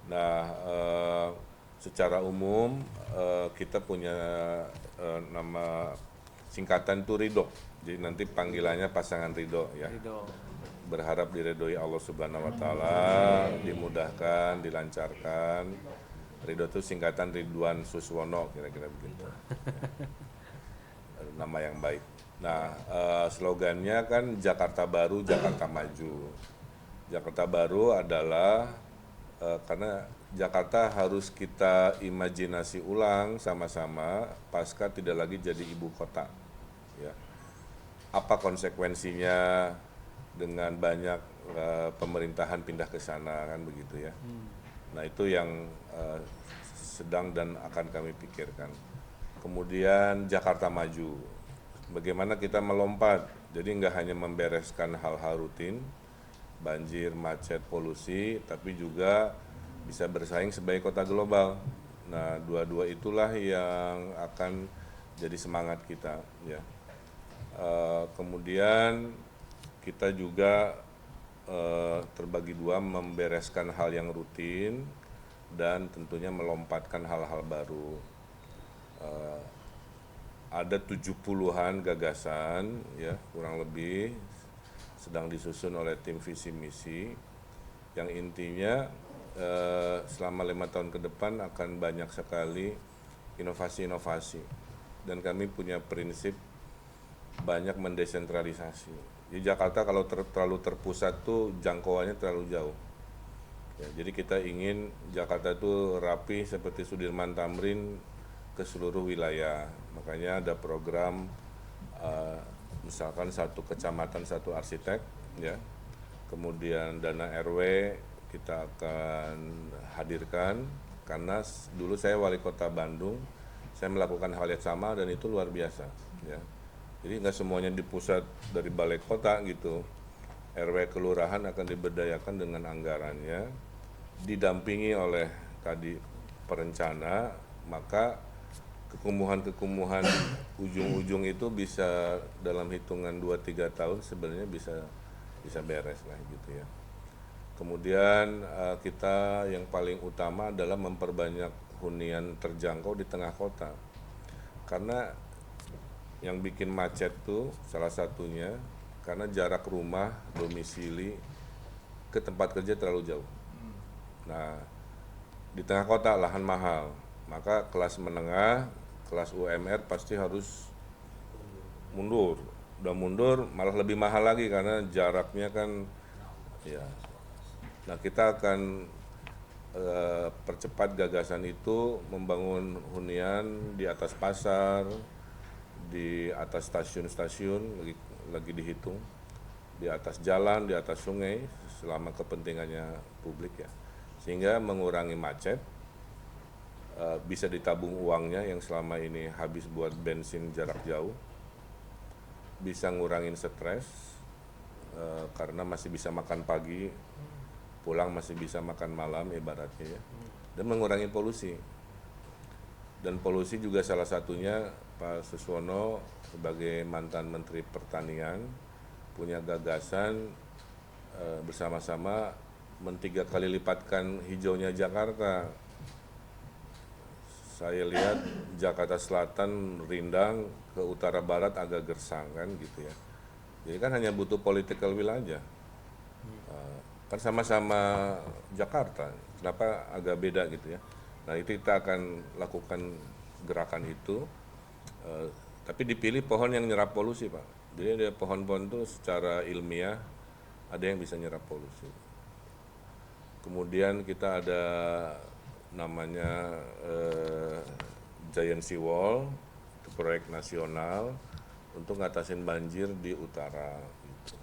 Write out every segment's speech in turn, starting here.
Nah, secara umum kita punya nama singkatan itu Ridho. Jadi nanti panggilannya pasangan Ridho ya. Ridho. Berharap diridhoi Allah Subhanahu wa taala, dimudahkan, dilancarkan. Ridho itu singkatan Ridwan Suswono kira-kira begitu. Nama yang baik. Nah, slogannya kan Jakarta Baru, Jakarta Maju. Jakarta Baru adalah karena Jakarta harus kita imajinasi ulang sama-sama pasca tidak lagi jadi ibu kota. Ya. Apa konsekuensinya dengan banyak pemerintahan pindah ke sana kan begitu ya. Nah itu yang sedang dan akan kami pikirkan. Kemudian Jakarta Maju, bagaimana kita melompat, jadi nggak hanya membereskan hal-hal rutin, banjir, macet, polusi, tapi juga bisa bersaing sebagai kota global. Nah, dua-dua itulah yang akan jadi semangat kita, ya. Kemudian kita juga terbagi dua, membereskan hal yang rutin dan tentunya melompatkan hal-hal baru. Ada 70-an gagasan, ya kurang lebih, sedang disusun oleh tim visi misi yang intinya selama 5 tahun ke depan akan banyak sekali inovasi-inovasi dan kami punya prinsip banyak mendesentralisasi. Di Jakarta kalau terlalu terpusat tuh jangkauannya terlalu jauh. Ya, jadi kita ingin Jakarta itu rapi seperti Sudirman Tamrin ke seluruh wilayah. Makanya ada program misalkan satu kecamatan satu arsitek, ya. Kemudian dana RW kita akan hadirkan karena dulu saya wali kota Bandung, saya melakukan hal yang sama dan itu luar biasa, ya. Jadi nggak semuanya di pusat dari balai kota gitu. RW kelurahan akan diberdayakan dengan anggarannya, didampingi oleh tadi perencana, maka kekumuhan-kekumuhan ujung-ujung itu bisa dalam hitungan 2-3 tahun sebenarnya bisa beres lah gitu ya. Kemudian kita yang paling utama adalah memperbanyak hunian terjangkau di tengah kota. Karena yang bikin macet tuh salah satunya karena jarak rumah domisili ke tempat kerja terlalu jauh. Nah, di tengah kota lahan mahal, maka kelas menengah, kelas UMR pasti harus mundur. Udah mundur malah lebih mahal lagi karena jaraknya kan ya. Nah, kita akan percepat gagasan itu, membangun hunian di atas pasar, di atas stasiun-stasiun lagi dihitung, di atas jalan, di atas sungai selama kepentingannya publik ya, sehingga mengurangi macet, bisa ditabung uangnya yang selama ini habis buat bensin jarak jauh, bisa ngurangin stres karena masih bisa makan pagi, pulang masih bisa makan malam ibaratnya ya, dan mengurangi polusi. Dan polusi juga salah satunya Pak Suswono sebagai mantan Menteri Pertanian punya gagasan bersama-sama men-3 kali lipatkan hijaunya Jakarta. Saya lihat Jakarta Selatan rindang, ke utara barat agak gersang kan gitu ya. Jadi kan hanya butuh political will aja. Kan sama-sama Jakarta, kenapa agak beda gitu ya. Nah itu kita akan lakukan gerakan itu, tapi dipilih pohon yang nyerap polusi Pak. Jadi ada pohon-pohon itu secara ilmiah ada yang bisa nyerap polusi. Kemudian kita ada namanya Giant Sea Wall, itu proyek nasional untuk ngatasin banjir di utara. Gitu.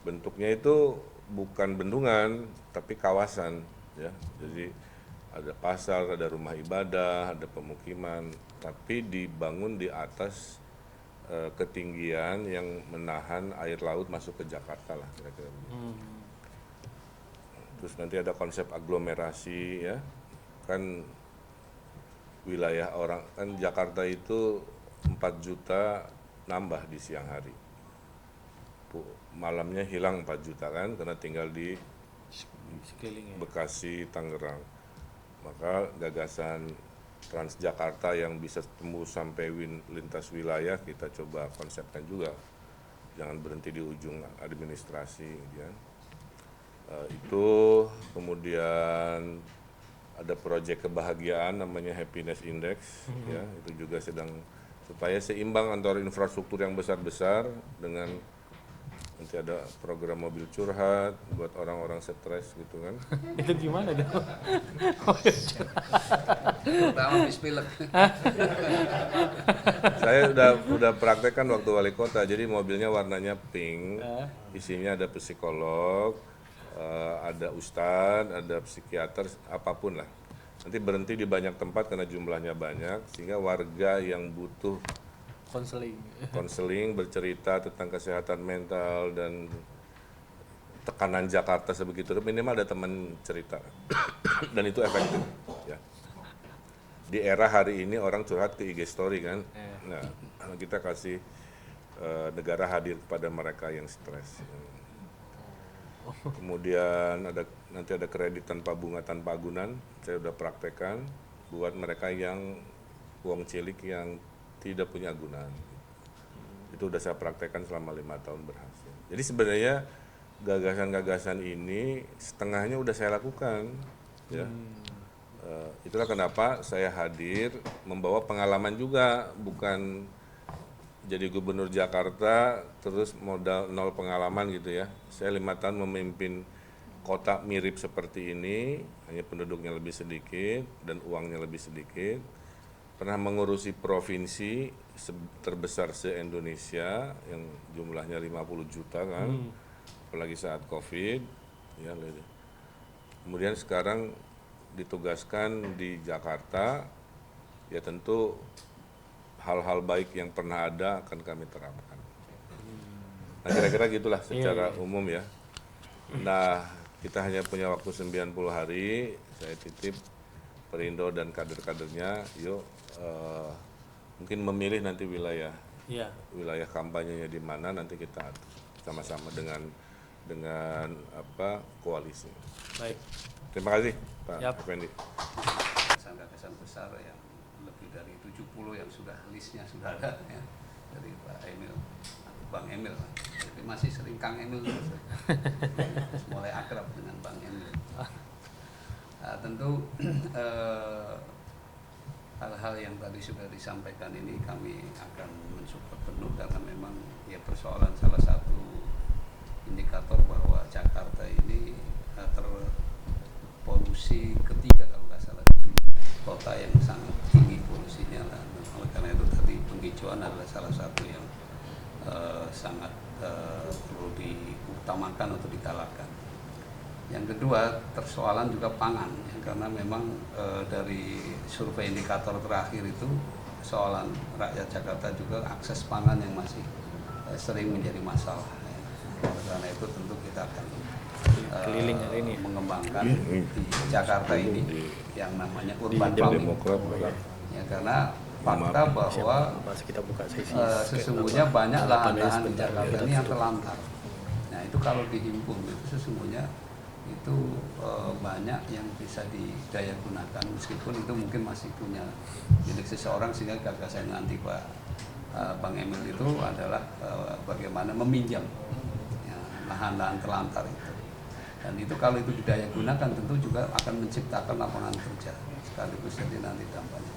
Bentuknya itu bukan bendungan, tapi kawasan, ya. Jadi ada pasar, ada rumah ibadah, ada pemukiman, tapi dibangun di atas ketinggian yang menahan air laut masuk ke Jakarta lah kira-kira. Terus nanti ada konsep aglomerasi ya, kan wilayah orang kan Jakarta itu 4 juta nambah di siang hari, malamnya hilang 4 juta kan karena tinggal di Sekeliling ya. Bekasi, Tangerang. Maka gagasan Transjakarta yang bisa tembus sampai lintas wilayah kita coba konsepkan juga. Jangan berhenti di ujung administrasi. Ya. Itu kemudian ada proyek kebahagiaan namanya Happiness Index, ya itu juga sedang supaya seimbang antara infrastruktur yang besar-besar dengan nanti ada program mobil curhat buat orang-orang stres gitu kan. Itu gimana dong? Pertama bis pilek. Saya udah praktekkan waktu wali kota, jadi mobilnya warnanya pink, isinya ada psikolog, ada ustadz, ada psikiater, apapun lah. Nanti berhenti di banyak tempat karena jumlahnya banyak, sehingga warga yang butuh konseling bercerita tentang kesehatan mental dan tekanan Jakarta sebegitu, minimal ada teman cerita dan itu efektif. Ya. Di era hari ini orang curhat ke IG story kan, nah kita kasih negara hadir kepada mereka yang stres. Kemudian nanti ada kredit tanpa bunga tanpa agunan, saya udah praktekkan buat mereka yang uang cilik yang tidak punya agunan. Itu udah saya praktekkan selama 5 tahun berhasil. Jadi sebenarnya gagasan-gagasan ini setengahnya udah saya lakukan. Ya. Itulah kenapa saya hadir membawa pengalaman juga, bukan jadi gubernur Jakarta terus modal 0 pengalaman gitu ya. Saya 5 tahun memimpin kota mirip seperti ini, hanya penduduknya lebih sedikit dan uangnya lebih sedikit. Pernah mengurusi provinsi terbesar se-Indonesia yang jumlahnya 50 juta kan, apalagi saat COVID. Ya, kemudian sekarang ditugaskan di Jakarta, ya tentu hal-hal baik yang pernah ada akan kami terapkan. Nah kira-kira gitulah secara umum ya. Nah kita hanya punya waktu 90 hari, saya titip Perindo dan kader-kadernya, yuk mungkin memilih nanti wilayah kampanyenya di mana, nanti kita sama-sama dengan koalisi. Baik. Terima kasih Pak Effendi. Gagasan besar yang lebih dari 70 yang sudah listnya sudah ada ya, dari Pak Emil, Bang Emil, jadi masih sering Kang Emil terus. Mulai akrab dengan Bang Emil. Nah, tentu hal-hal yang tadi sudah disampaikan ini kami akan mensupport penuh karena memang ya persoalan salah satu indikator bahwa Jakarta ini terpolusi ketiga kalau nggak salah di kota yang sangat tinggi polusinya lah. Oleh karena itu tadi penghijauan adalah salah satu yang sangat perlu diutamakan atau digalakan. Yang kedua, persoalan juga pangan, ya, karena memang dari survei indikator terakhir itu persoalan rakyat Jakarta juga akses pangan yang masih sering menjadi masalah. Ya. Karena itu tentu kita akan mengembangkan di Jakarta ini yang namanya urban farming. Ya, karena fakta bahwa sesungguhnya banyak lahan-lahan di Jakarta ini yang terlantar. Nah itu kalau dihimpun itu sesungguhnya itu banyak yang bisa didaya gunakan, meskipun itu mungkin masih punya milik seseorang, sehingga gagasan nanti Pak Bang Emil itu adalah bagaimana meminjam ya, lahan-lahan terlantar itu, dan itu kalau itu didaya gunakan tentu juga akan menciptakan lapangan kerja sekaligus jadi nanti dampaknya.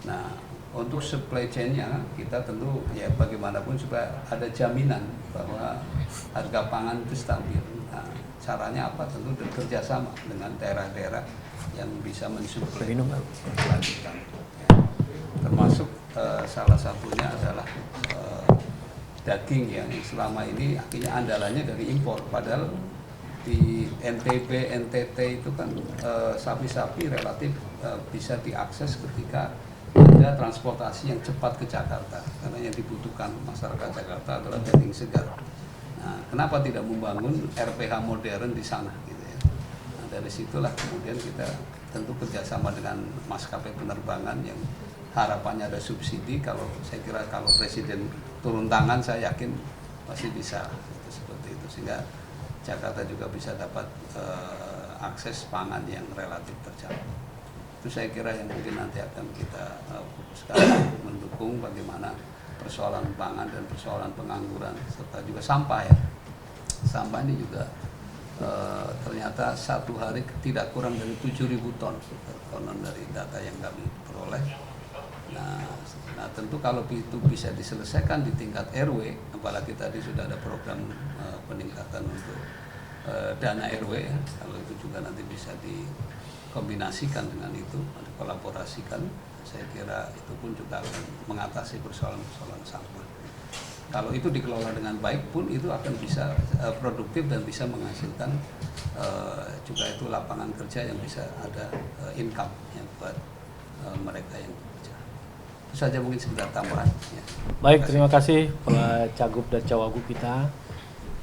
Nah untuk supply chain-nya kita tentu ya bagaimanapun supaya ada jaminan bahwa harga pangan itu stabil. Nah, caranya apa? Tentu bekerja sama dengan daerah-daerah yang bisa mensuplai lanjutan. Ya. Termasuk salah satunya adalah daging yang selama ini akhirnya andalannya dari impor. Padahal di NTB, NTT itu kan sapi-sapi relatif bisa diakses ketika ada transportasi yang cepat ke Jakarta. Karena yang dibutuhkan masyarakat Jakarta adalah daging segar. Nah, kenapa tidak membangun RPH modern di sana gitu ya. Nah, dari situlah kemudian kita tentu kerjasama dengan maskapai penerbangan yang harapannya ada subsidi. Kalau saya kira kalau Presiden turun tangan, saya yakin pasti bisa gitu, seperti itu, sehingga Jakarta juga bisa dapat akses pangan yang relatif terjangkau. Itu saya kira yang mungkin nanti akan kita fokuskan mendukung bagaimana persoalan pangan dan persoalan pengangguran serta juga sampah ya. Sampah ini juga ternyata satu hari tidak kurang dari 7.000 ton konon dari data yang kami peroleh. Nah tentu kalau itu bisa diselesaikan di tingkat RW, apalagi tadi sudah ada program peningkatan untuk dana RW ya, kalau itu juga nanti bisa dikombinasikan dengan itu, dikolaborasikan, saya kira itu pun juga akan mengatasi persoalan-persoalan sampah. Kalau itu dikelola dengan baik pun itu akan bisa produktif dan bisa menghasilkan juga itu lapangan kerja yang bisa ada income ya, buat mereka yang bekerja. Itu saja mungkin sekedar tambahan. Ya. Baik, terima kasih Pak Cagup dan Cawagup kita.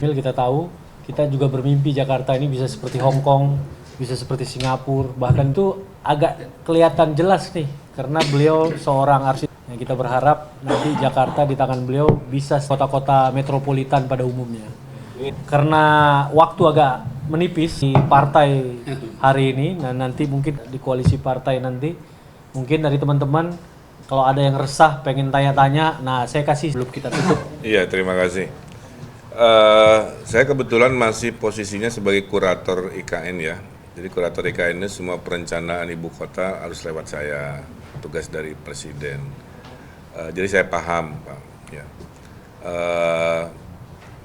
Kita tahu kita juga bermimpi Jakarta ini bisa seperti Hong Kong, bisa seperti Singapura, bahkan itu agak kelihatan jelas nih karena beliau seorang arsitek. Yang kita berharap nanti Jakarta di tangan beliau bisa kota-kota metropolitan pada umumnya. Karena waktu agak menipis di partai hari ini, dan nanti mungkin di koalisi partai nanti, mungkin dari teman-teman kalau ada yang resah, pengen tanya-tanya, nah saya kasih sebelum kita tutup. Iya, terima kasih. Saya kebetulan masih posisinya sebagai kurator IKN ya. Jadi kurator IKN ini semua perencanaan ibu kota harus lewat saya, tugas dari presiden. Jadi saya paham, Pak. Ya.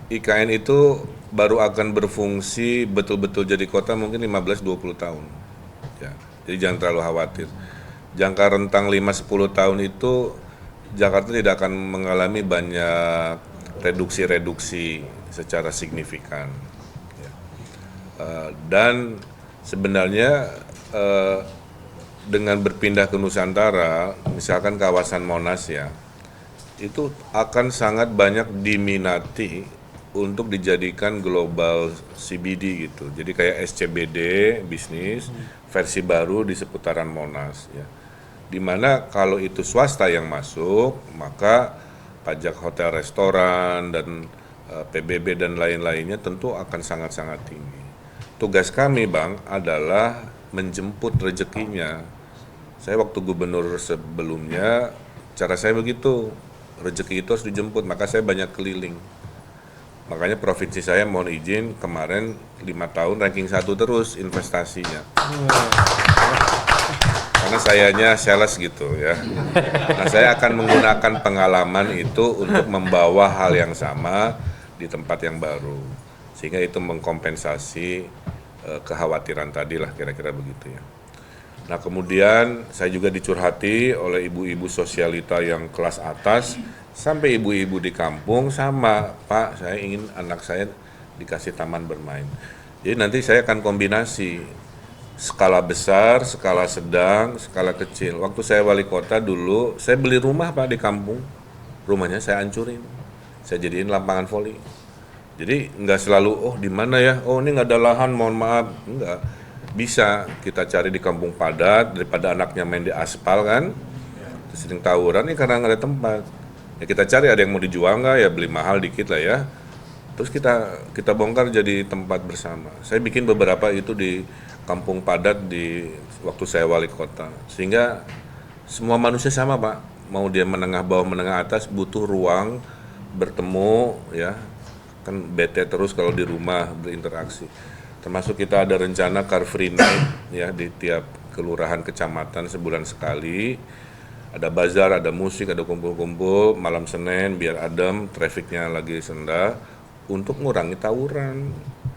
IKN itu baru akan berfungsi betul-betul jadi kota mungkin 15-20 tahun. Ya. Jadi jangan terlalu khawatir. Jangka rentang 5-10 tahun itu Jakarta tidak akan mengalami banyak reduksi-reduksi secara signifikan. Ya. Dan sebenarnya dengan berpindah ke Nusantara, misalkan kawasan Monas ya, itu akan sangat banyak diminati untuk dijadikan global CBD gitu. Jadi kayak SCBD bisnis versi baru di seputaran Monas ya. Dimana kalau itu swasta yang masuk, maka pajak hotel restoran dan PBB dan lain-lainnya tentu akan sangat-sangat tinggi. Tugas kami Bang adalah menjemput rezekinya. Saya waktu gubernur sebelumnya, cara saya begitu, rezeki itu harus dijemput, maka saya banyak keliling. Makanya provinsi saya mohon izin kemarin 5 tahun ranking 1 terus investasinya. Karena sayanya sales gitu ya. Nah saya akan menggunakan pengalaman itu untuk membawa hal yang sama di tempat yang baru. Sehingga itu mengkompensasi kekhawatiran tadi lah kira-kira begitu ya. Nah kemudian saya juga dicurhati oleh ibu-ibu sosialita yang kelas atas sampai ibu-ibu di kampung sama, Pak saya ingin anak saya dikasih taman bermain. Jadi nanti saya akan kombinasi skala besar, skala sedang, skala kecil. Waktu saya wali kota dulu saya beli rumah Pak di kampung, rumahnya saya hancurin, saya jadiin lapangan voli. Jadi nggak selalu, oh di mana ya, oh ini nggak ada lahan, mohon maaf, enggak. Bisa kita cari di kampung padat daripada anaknya main di aspal kan, terus sering tawuran ini karena nggak ada tempat. Ya kita cari ada yang mau dijual nggak ya beli mahal dikit lah ya. Terus kita bongkar jadi tempat bersama. Saya bikin beberapa itu di kampung padat di waktu saya wali kota, sehingga semua manusia sama Pak, mau dia menengah bawah menengah atas butuh ruang bertemu ya. Kan bete terus kalau di rumah berinteraksi. Termasuk kita ada rencana Car Free Night ya di tiap kelurahan kecamatan sebulan sekali. Ada bazar, ada musik, ada kumpul-kumpul malam Senin biar adem, trafiknya lagi rendah untuk mengurangi tawuran.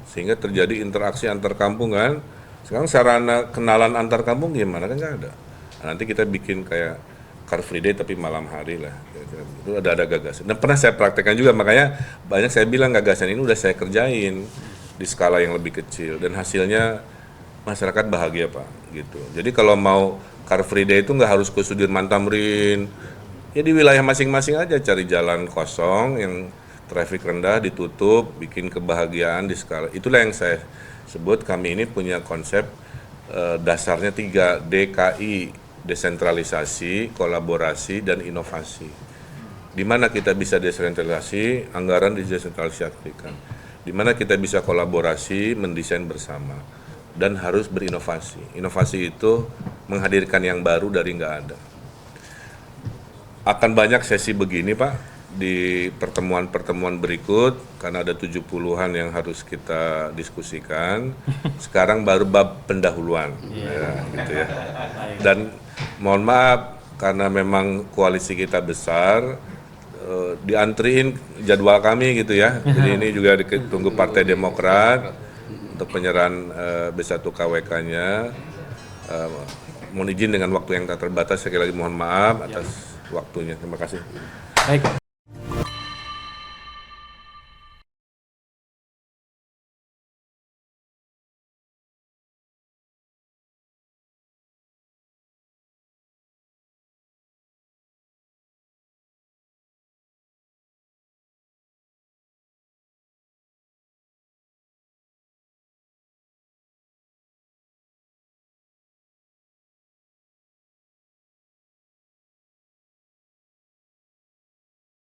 Sehingga terjadi interaksi antar kampung kan. Sekarang sarana kenalan antar kampung gimana kan nggak ada. Nah, nanti kita bikin kayak Car Free Day tapi malam hari lah. Itu ada gagasan. Dan pernah saya praktekkan juga, makanya banyak saya bilang gagasan ini udah saya kerjain di skala yang lebih kecil dan hasilnya masyarakat bahagia Pak gitu. Jadi kalau mau Car Free Day itu nggak harus ke Sudirman Tamrin, ya di wilayah masing-masing aja cari jalan kosong yang trafik rendah ditutup, bikin kebahagiaan di skala. Itulah yang saya sebut kami ini punya konsep dasarnya 3 DKI, desentralisasi, kolaborasi dan inovasi. Di mana kita bisa desentralisasi, anggaran didesentralisasikan. Di mana kita bisa kolaborasi, mendesain bersama. dan harus berinovasi. Inovasi itu menghadirkan yang baru dari nggak ada. Akan banyak sesi begini Pak di pertemuan-pertemuan berikut karena ada 70-an yang harus kita diskusikan. Sekarang baru bab pendahuluan, ya, gitu ya. Dan mohon maaf karena memang koalisi kita besar, diantriin jadwal kami gitu ya. Jadi ini juga ditunggu Partai Demokrat untuk penyerahan B1 KWK-nya. Mohon izin dengan waktu yang tak terbatas, sekali lagi mohon maaf atas waktunya. Terima kasih. Baik.